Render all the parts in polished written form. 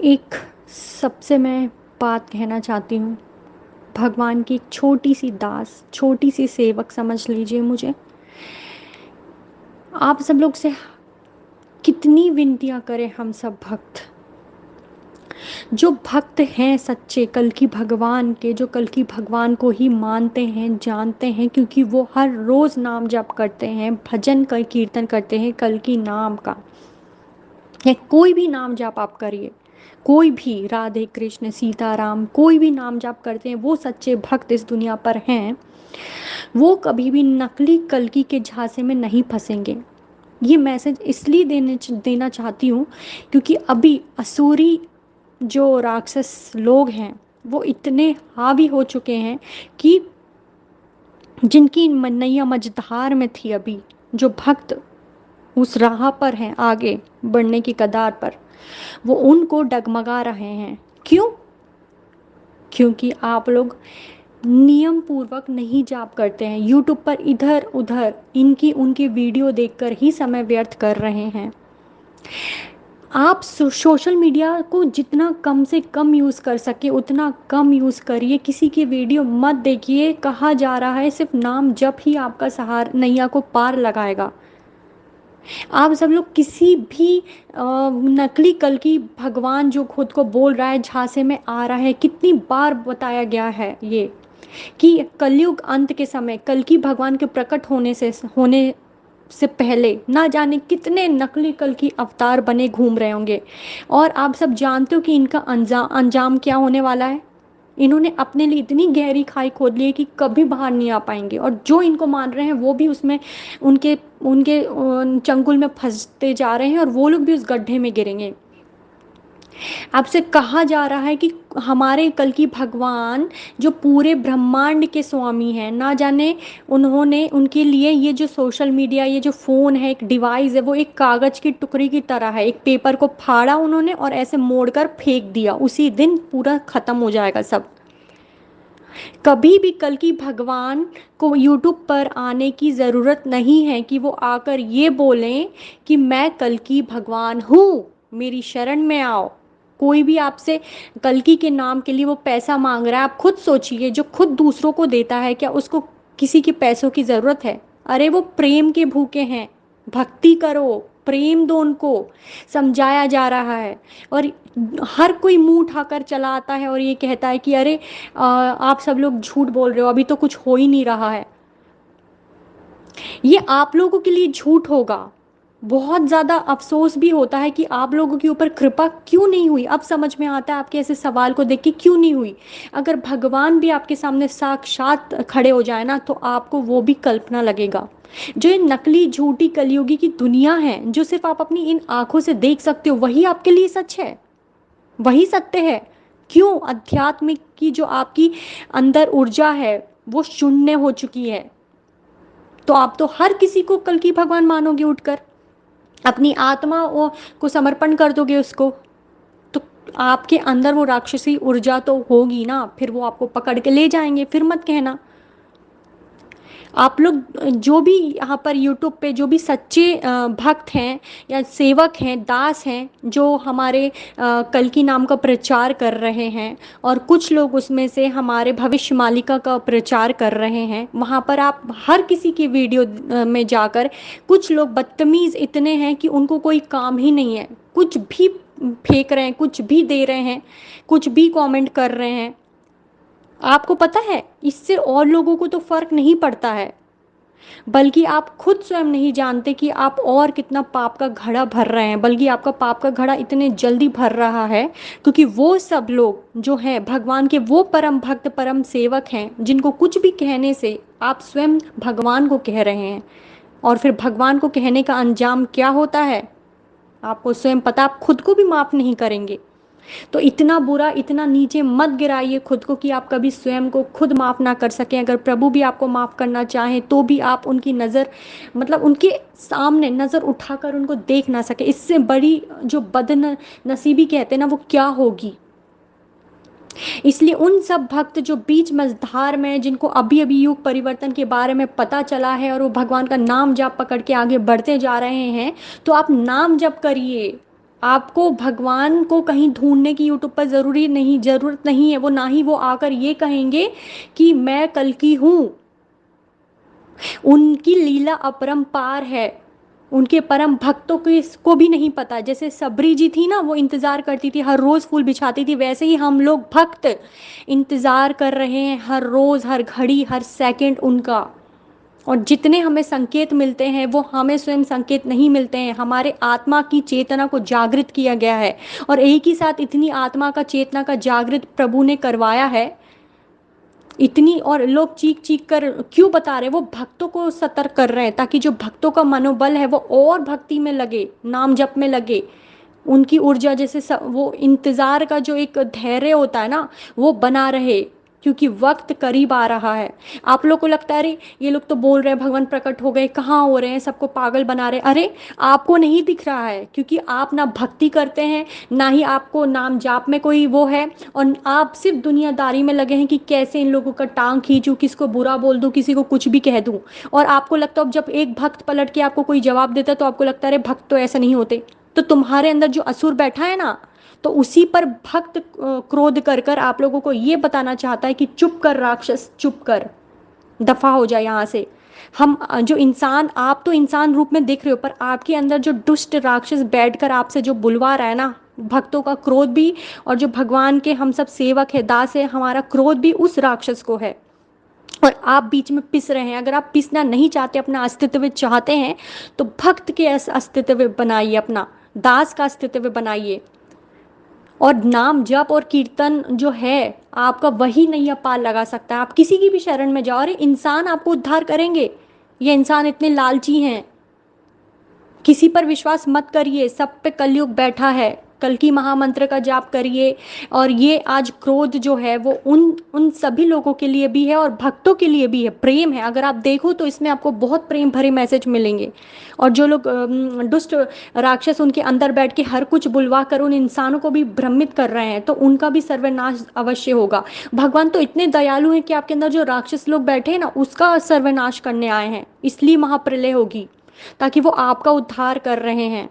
एक सबसे मैं बात कहना चाहती हूँ। भगवान की एक छोटी सी दास, छोटी सी सेवक समझ लीजिए मुझे। आप सब लोग से कितनी विनतियाँ करें हम सब भक्त। जो भक्त हैं सच्चे कल की भगवान के, जो कल की भगवान को ही मानते हैं, जानते हैं, क्योंकि वो हर रोज़ नाम जप करते हैं, भजन का कीर्तन करते हैं कल की नाम का। या कोई भी नाम जाप आप करिए, कोई भी राधे कृष्ण सीताराम कोई भी नाम जाप करते हैं, वो सच्चे भक्त इस दुनिया पर हैं। वो कभी भी नकली कलकी के झांसे में नहीं फंसेंगे। ये मैसेज इसलिए देना चाहती हूँ क्योंकि अभी असुरी जो राक्षस लोग हैं वो इतने हावी हो चुके हैं कि जिनकी नैया मझधार में थी, अभी जो भक्त उस राह पर हैं आगे बढ़ने की कगार पर, वो उनको डगमगा रहे हैं। क्यों? क्योंकि आप लोग नियम पूर्वक नहीं जाप करते हैं, यूट्यूब पर इधर उधर इनकी उनकी वीडियो देखकर ही समय व्यर्थ कर रहे हैं। आप सोशल मीडिया को जितना कम से कम यूज़ कर सके उतना कम यूज़ करिए। किसी की वीडियो मत देखिए। कहा जा रहा है सिर्फ नाम जप ही आपका सहार नैया को पार लगाएगा। आप सब लोग किसी भी नकली कल की भगवान जो खुद को बोल रहा है झांसे में आ रहा है, कितनी बार बताया गया है ये कि कलयुग अंत के समय कल की भगवान के प्रकट होने से पहले ना जाने कितने नकली कल की अवतार बने घूम रहे होंगे। और आप सब जानते हो कि इनका अंजाम क्या होने वाला है। इन्होंने अपने लिए इतनी गहरी खाई खोद ली है कि कभी बाहर नहीं आ पाएंगे, और जो इनको मान रहे हैं वो भी उसमें उनके उनके चंगुल में फंसते जा रहे हैं, और वो लोग भी उस गड्ढे में गिरेंगे। आपसे कहा जा रहा है कि हमारे कल की भगवान जो पूरे ब्रह्मांड के स्वामी हैं, ना जाने उन्होंने उनके लिए ये जो सोशल मीडिया, ये जो फ़ोन है, एक डिवाइस है, वो एक कागज़ की टुकड़ी की तरह है। एक पेपर को फाड़ा उन्होंने और ऐसे मोड़कर फेंक दिया, उसी दिन पूरा ख़त्म हो जाएगा सब। कभी भी कल की भगवान को यूट्यूब पर आने की ज़रूरत नहीं है कि वो आकर ये बोलें कि मैं कल की भगवान हूँ, मेरी शरण में आओ। कोई भी आपसे कल्कि के नाम के लिए वो पैसा मांग रहा है, आप खुद सोचिए, जो खुद दूसरों को देता है क्या उसको किसी के पैसों की ज़रूरत है? अरे वो प्रेम के भूखे हैं। भक्ति करो, प्रेम दो उनको, समझाया जा रहा है। और हर कोई मुंह उठाकर चला आता है और ये कहता है कि अरे आप सब लोग झूठ बोल रहे हो, अभी तो कुछ हो ही नहीं रहा है। ये आप लोगों के लिए झूठ होगा। बहुत ज़्यादा अफसोस भी होता है कि आप लोगों के ऊपर कृपा क्यों नहीं हुई। अब समझ में आता है आपके ऐसे सवाल को देख के क्यों नहीं हुई। अगर भगवान भी आपके सामने साक्षात खड़े हो जाए ना, तो आपको वो भी कल्पना लगेगा। जो ये नकली झूठी कलयुगी की दुनिया है, जो सिर्फ आप अपनी इन आंखों से देख सकते हो, वही आपके लिए सच है, वही सत्य है। क्यों? अध्यात्मिक की जो आपकी अंदर ऊर्जा है वो शून्य हो चुकी है। तो आप तो हर किसी को कल की भगवान मानोगे, उठकर अपनी आत्मा को समर्पण कर दोगे उसको। तो आपके अंदर वो राक्षसी ऊर्जा तो होगी ना, फिर वो आपको पकड़ के ले जाएंगे। फिर मत कहना। आप लोग जो भी यहाँ पर यूट्यूब पे जो भी सच्चे भक्त हैं या सेवक हैं, दास हैं, जो हमारे कल्कि नाम का प्रचार कर रहे हैं, और कुछ लोग उसमें से हमारे भविष्य मालिका का प्रचार कर रहे हैं, वहाँ पर आप हर किसी की वीडियो में जाकर, कुछ लोग बदतमीज़ इतने हैं कि उनको कोई काम ही नहीं है, कुछ भी फेंक रहे हैं, कुछ भी दे रहे हैं, कुछ भी कमेंट कर रहे हैं। आपको पता है इससे और लोगों को तो फर्क नहीं पड़ता है, बल्कि आप खुद स्वयं नहीं जानते कि आप और कितना पाप का घड़ा भर रहे हैं। बल्कि आपका पाप का घड़ा इतने जल्दी भर रहा है क्योंकि वो सब लोग जो हैं भगवान के, वो परम भक्त परम सेवक हैं, जिनको कुछ भी कहने से आप स्वयं भगवान को कह रहे हैं। और फिर भगवान को कहने का अंजाम क्या होता है आपको स्वयं पता। आप खुद को भी माफ़ नहीं करेंगे। तो इतना बुरा, इतना नीचे मत गिराइए खुद को कि आप कभी स्वयं को खुद माफ़ ना कर सकें। अगर प्रभु भी आपको माफ़ करना चाहें तो भी आप उनकी नज़र, मतलब उनके सामने नज़र उठाकर उनको देख ना सके। इससे बड़ी जो नसीबी कहते हैं ना, वो क्या होगी। इसलिए उन सब भक्त जो बीच मझधार में, जिनको अभी अभी युग परिवर्तन के बारे में पता चला है और वो भगवान का नाम जप पकड़ के आगे बढ़ते जा रहे हैं, तो आप नाम जप करिए। आपको भगवान को कहीं ढूंढने की यूट्यूब पर जरूरत नहीं है। वो ना ही वो आकर ये कहेंगे कि मैं कल की हूं। उनकी लीला अपरंपार है। उनके परम भक्तों को इसको भी नहीं पता। जैसे सबरी जी थी ना, वो इंतजार करती थी, हर रोज फूल बिछाती थी, वैसे ही हम लोग भक्त इंतजार कर रहे हैं हर रोज, हर घड़ी, हर सेकंड उनका। और जितने हमें संकेत मिलते हैं वो हमें स्वयं संकेत नहीं मिलते हैं, हमारे आत्मा की चेतना को जागृत किया गया है। और एक ही साथ इतनी आत्मा का चेतना का जागृत प्रभु ने करवाया है, इतनी। और लोग चीख चीख कर क्यों बता रहे हैं? वो भक्तों को सतर्क कर रहे हैं, ताकि जो भक्तों का मनोबल है वो और भक्ति में लगे, नाम जप में लगे। उनकी ऊर्जा जैसे वो इंतजार का जो एक धैर्य होता है ना, वो बना रहे, क्योंकि वक्त करीब आ रहा है। आप लोग को लगता है अरे ये लोग तो बोल रहे हैं भगवान प्रकट हो गए, कहाँ हो रहे हैं, सबको पागल बना रहे हैं। अरे आपको नहीं दिख रहा है, क्योंकि आप ना भक्ति करते हैं, ना ही आपको नाम जाप में कोई वो है, और आप सिर्फ दुनियादारी में लगे हैं कि कैसे इन लोगों का टांग खींचूं, किसको बुरा बोल दूं, किसी को कुछ भी कह दूं। और आपको लगता है जब एक भक्त पलट के आपको कोई जवाब देता है तो आपको लगता है अरे भक्त तो ऐसा नहीं होते। तो तुम्हारे अंदर जो असुर बैठा है ना, तो उसी पर भक्त क्रोध कर कर आप लोगों को ये बताना चाहता है कि चुप कर राक्षस, चुप कर, दफा हो जाए यहाँ से। हम जो इंसान, आप तो इंसान रूप में दिख रहे हो, पर आपके अंदर जो दुष्ट राक्षस बैठकर आपसे जो बुलवा रहा है ना, भक्तों का क्रोध भी, और जो भगवान के हम सब सेवक है, दास है, हमारा क्रोध भी उस राक्षस को है। और आप बीच में पिस रहे हैं। अगर आप पिसना नहीं चाहते, अपना अस्तित्व चाहते हैं, तो भक्त के अस्तित्व बनाइए, अपना दास का अस्तित्व बनाइए। और नाम जप और कीर्तन जो है आपका, वही नैया पार लगा सकता है। आप किसी की भी शरण में जाओ, अरे इंसान आपको उद्धार करेंगे। ये इंसान इतने लालची हैं, किसी पर विश्वास मत करिए, सब पे कलयुग बैठा है। कल की महामंत्र का जाप करिए। और ये आज क्रोध जो है वो उन उन सभी लोगों के लिए भी है और भक्तों के लिए भी है, प्रेम है। अगर आप देखो तो इसमें आपको बहुत प्रेम भरे मैसेज मिलेंगे। और जो लोग दुष्ट राक्षस उनके अंदर बैठ के हर कुछ बुलवा कर उन इंसानों को भी भ्रमित कर रहे हैं, तो उनका भी सर्वनाश अवश्य होगा। भगवान तो इतने दयालु हैं कि आपके अंदर जो राक्षस लोग बैठे हैं ना, उसका सर्वनाश करने आए हैं। इसलिए महाप्रलय होगी, ताकि वो आपका उद्धार कर रहे हैं।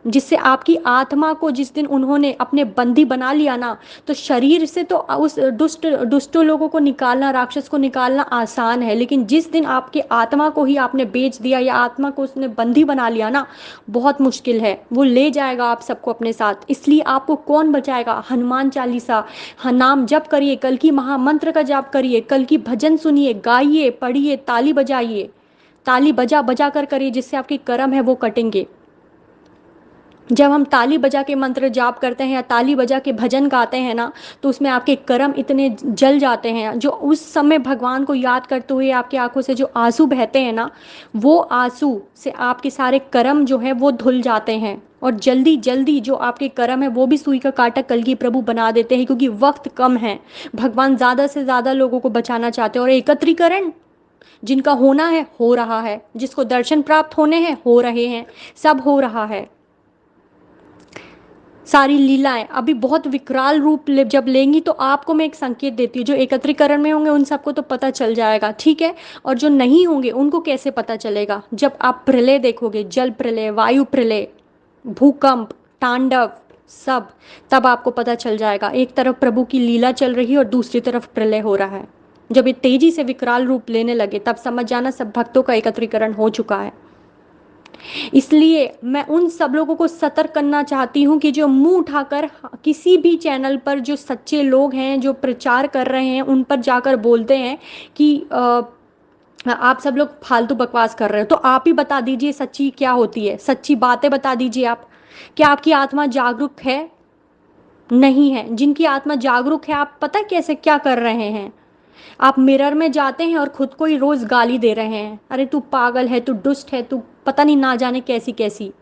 जिससे आपकी आत्मा को जिस दिन उन्होंने अपने बंदी बना लिया ना, तो शरीर से तो उस दुष्ट लोगों को निकालना, राक्षस को निकालना आसान है, लेकिन जिस दिन आपके आत्मा को ही आपने बेच दिया या आत्मा को उसने बंदी बना लिया ना, बहुत मुश्किल है। वो ले जाएगा आप सबको अपने साथ। इसलिए आपको कौन बचाएगा? हनुमान चालीसा नाम जप करिए, कल की महामंत्र का जाप करिए, कल की भजन सुनिए, गाइए, पढ़िए, ताली बजाइए, ताली बजा बजा कर करिए, जिससे आपके कर्म है वो कटेंगे। जब हम ताली बजा के मंत्र जाप करते हैं या ताली बजा के भजन गाते हैं ना, तो उसमें आपके कर्म इतने जल जाते हैं। जो उस समय भगवान को याद करते हुए आपकी आंखों से जो आंसू बहते हैं ना, वो आंसू से आपके सारे कर्म जो है वो धुल जाते हैं। और जल्दी जल्दी जो आपके कर्म है वो भी सुई का कांटा कलगी प्रभु बना देते हैं, क्योंकि वक्त कम है। भगवान ज़्यादा से ज़्यादा लोगों को बचाना चाहते हैं। और एकत्रीकरण जिनका होना है हो रहा है, जिसको दर्शन प्राप्त होने हैं हो रहे हैं, सब हो रहा है। सारी लीलाएं अभी बहुत विकराल रूप जब लेंगी, तो आपको मैं एक संकेत देती हूँ। जो एकत्रीकरण में होंगे उन सबको तो पता चल जाएगा, ठीक है। और जो नहीं होंगे उनको कैसे पता चलेगा? जब आप प्रलय देखोगे, जल प्रलय, वायु प्रलय, भूकंप, तांडव, सब, तब आपको पता चल जाएगा। एक तरफ प्रभु की लीला चल रही है और दूसरी तरफ प्रलय हो रहा है। जब ये तेजी से विकराल रूप लेने लगे, तब समझ जाना सब भक्तों का एकत्रीकरण हो चुका है। इसलिए मैं उन सब लोगों को सतर्क करना चाहती हूँ कि जो मुंह उठाकर किसी भी चैनल पर जो सच्चे लोग हैं, जो प्रचार कर रहे हैं, उन पर जाकर बोलते हैं कि आप सब लोग फालतू बकवास कर रहे हो, तो आप ही बता दीजिए सच्ची क्या होती है, सच्ची बातें बता दीजिए आप। क्या आपकी आत्मा जागरूक है? नहीं है। जिनकी आत्मा जागरूक है, आप पता कैसे क्या कर रहे हैं? आप मिरर में जाते हैं और खुद को ही रोज गाली दे रहे हैं, अरे तू पागल है, तू दुष्ट है, तू पता नहीं ना जाने कैसी कैसी,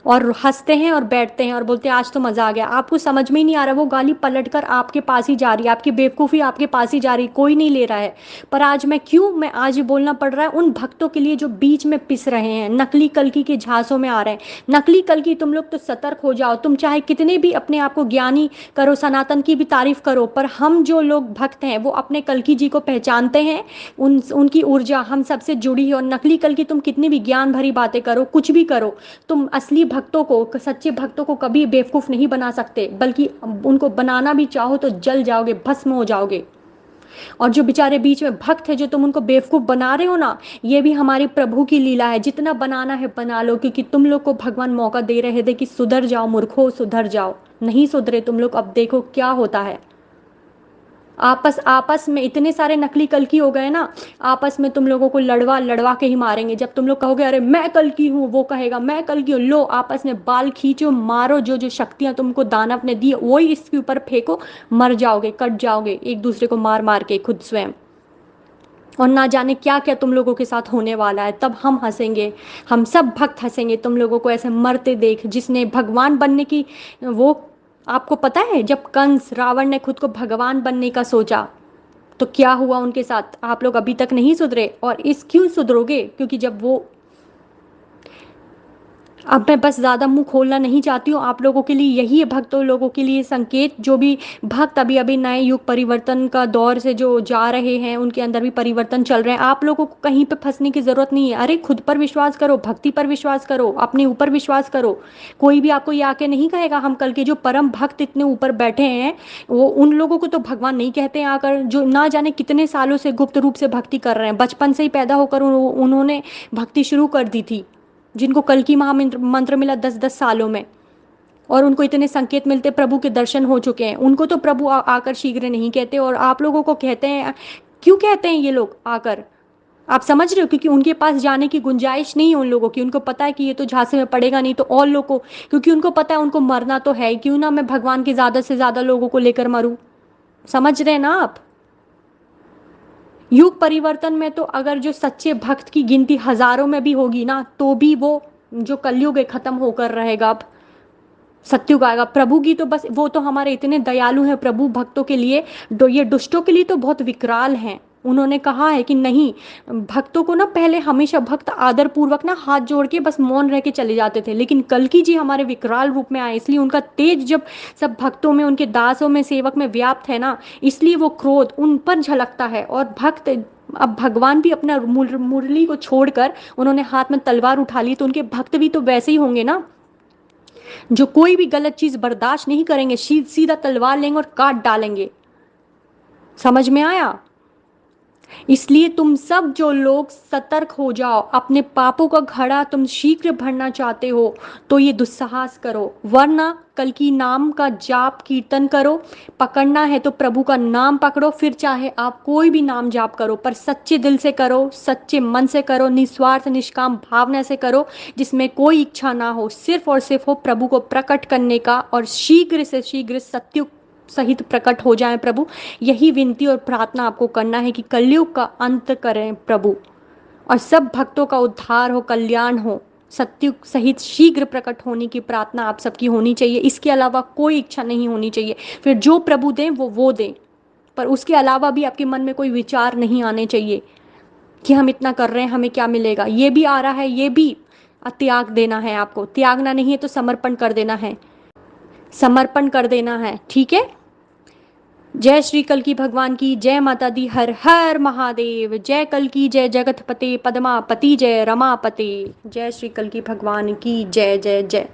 और हंसते हैं और बैठते हैं और बोलते हैं आज तो मजा आ गया। आपको समझ में ही नहीं आ रहा, वो गाली पलटकर आपके पास ही जा रही है, आपकी बेवकूफ़ी आपके पास ही जा रही, कोई नहीं ले रहा है। पर आज मैं आज ही बोलना पड़ रहा है उन भक्तों के लिए जो बीच में पिस रहे हैं, नकली कल्कि के झांसों में आ रहे हैं। नकली कल्कि तुम लोग तो सतर्क हो जाओ। तुम चाहे कितने भी अपने आप को ज्ञानी करो, सनातन की भी तारीफ करो, पर हम जो लोग भक्त हैं वो अपने कल्कि जी को पहचानते हैं। उनकी ऊर्जा हम सबसे जुड़ी है। और नकली कल्कि तुम कितनी भी ज्ञान भरी बातें करो, कुछ भी करो, तुम असली सच्चे भक्तों को कभी बेवकूफ नहीं बना सकते, बल्कि उनको बनाना भी चाहो तो जल जाओगे, भस्म हो जाओगे। और जो बेचारे बीच में भक्त है जो तुम उनको बेवकूफ बना रहे हो ना, ये भी हमारे प्रभु की लीला है। जितना बनाना है बना लो, क्योंकि तुम लोग को भगवान मौका दे रहे थे कि सुधर जाओ मूर्खो, सुधर जाओ। नहीं सुधरे तुम लोग, अब देखो क्या होता है। आपस आपस में इतने सारे नकली कल्कि हो गए ना, आपस में तुम लोगों को लड़वा लड़वा के ही मारेंगे। जब तुम लोग कहोगे अरे मैं कल्कि हूँ, वो कहेगा मैं कल्कि हूँ, लो आपस में बाल खींचो, मारो, जो जो शक्तियां तुमको दानव ने दी वही इसके ऊपर फेंको, मर जाओगे, कट जाओगे एक दूसरे को मार मार के खुद स्वयं। और ना जाने क्या क्या तुम लोगों के साथ होने वाला है। तब हम हंसेंगे, हम सब भक्त हंसेंगे तुम लोगों को ऐसे मरते देख। जिसने भगवान बनने की वो, आपको पता है जब कंस रावण ने खुद को भगवान बनने का सोचा तो क्या हुआ उनके साथ। आप लोग अभी तक नहीं सुधरे, और इस क्यों सुधरोगे, क्योंकि जब वो, अब मैं बस ज़्यादा मुंह खोलना नहीं चाहती हूँ। आप लोगों के लिए यही है, भक्तों लोगों के लिए संकेत। जो भी भक्त अभी अभी नए युग परिवर्तन का दौर से जो जा रहे हैं, उनके अंदर भी परिवर्तन चल रहे हैं। आप लोगों को कहीं पे फंसने की ज़रूरत नहीं है। अरे खुद पर विश्वास करो, भक्ति पर विश्वास करो, अपने ऊपर विश्वास करो। कोई भी आपको ये आके नहीं कहेगा। हम कल के जो परम भक्त इतने ऊपर बैठे हैं, वो उन लोगों को तो भगवान नहीं कहते हैं आकर, जो ना जाने कितने सालों से गुप्त रूप से भक्ति कर रहे हैं। बचपन से ही पैदा होकर उन्होंने भक्ति शुरू कर दी थी, जिनको कल की महामंत्र मंत्र मिला 10-10 सालों में, और उनको इतने संकेत मिलते, प्रभु के दर्शन हो चुके हैं। उनको तो प्रभु आकर शीघ्र नहीं कहते, और आप लोगों को कहते हैं। क्यों कहते हैं ये लोग आकर, आप समझ रहे हो? क्योंकि उनके पास जाने की गुंजाइश नहीं है उन लोगों की। उनको पता है कि ये तो झांसे में पड़ेगा नहीं, तो और लोगों को, क्योंकि उनको पता है उनको मरना तो है, क्यों ना मैं भगवान के ज्यादा से ज्यादा लोगों को लेकर मरूं। समझ रहे हैं ना आप? युग परिवर्तन में तो अगर जो सच्चे भक्त की गिनती हजारों में भी होगी ना, तो भी वो जो कलयुग है खत्म होकर रहेगा। अब सत्युग आएगा। प्रभु की तो बस, वो तो हमारे इतने दयालु हैं प्रभु भक्तों के लिए। ये दुष्टों के लिए तो बहुत विकराल हैं। उन्होंने कहा है कि नहीं, भक्तों को ना पहले हमेशा भक्त आदर पूर्वक ना हाथ जोड़ के बस मौन रह के चले जाते थे, लेकिन कल्कि जी हमारे विकराल रूप में आए, इसलिए उनका तेज जब सब भक्तों में, उनके दासों में, सेवक में व्याप्त है ना, इसलिए वो क्रोध उन पर झलकता है। और भक्त, अब भगवान भी अपना मुरली को छोड़कर उन्होंने हाथ में तलवार उठा ली, तो उनके भक्त भी तो वैसे ही होंगे ना, जो कोई भी गलत चीज बर्दाश्त नहीं करेंगे, सीधा तलवार लेंगे और काट डालेंगे। समझ में आया? इसलिए तुम सब जो लोग सतर्क हो जाओ। अपने पापों का घड़ा तुम शीघ्र भरना चाहते हो तो ये दुस्साहस करो, वरना कल की नाम का जाप कीर्तन करो। पकड़ना है तो प्रभु का नाम पकड़ो, फिर चाहे आप कोई भी नाम जाप करो, पर सच्चे दिल से करो, सच्चे मन से करो, निस्वार्थ निष्काम भावना से करो, जिसमें कोई इच्छा ना हो, सिर्फ और सिर्फ हो प्रभु को प्रकट करने का, और शीघ्र से शीघ्र सत्युग सहित प्रकट हो जाएं प्रभु। यही विनती और प्रार्थना आपको करना है कि कलयुग का अंत करें प्रभु, और सब भक्तों का उद्धार हो, कल्याण हो। सत्युग सहित शीघ्र प्रकट होने की प्रार्थना आप सबकी होनी चाहिए। इसके अलावा कोई इच्छा नहीं होनी चाहिए। फिर जो प्रभु दें वो दें, पर उसके अलावा भी आपके मन में कोई विचार नहीं आने चाहिए कि हम इतना कर रहे हैं हमें क्या मिलेगा। ये भी आ रहा है, ये भी त्याग देना है आपको। त्यागना नहीं है तो समर्पण कर देना है, समर्पण कर देना है, ठीक है। जय श्री कल्कि भगवान की जय। माता दी। हर हर महादेव। जय कल्कि जय। जगतपते पद्मापति जय। रमापते। जय श्री कल्कि भगवान की जय जय जय।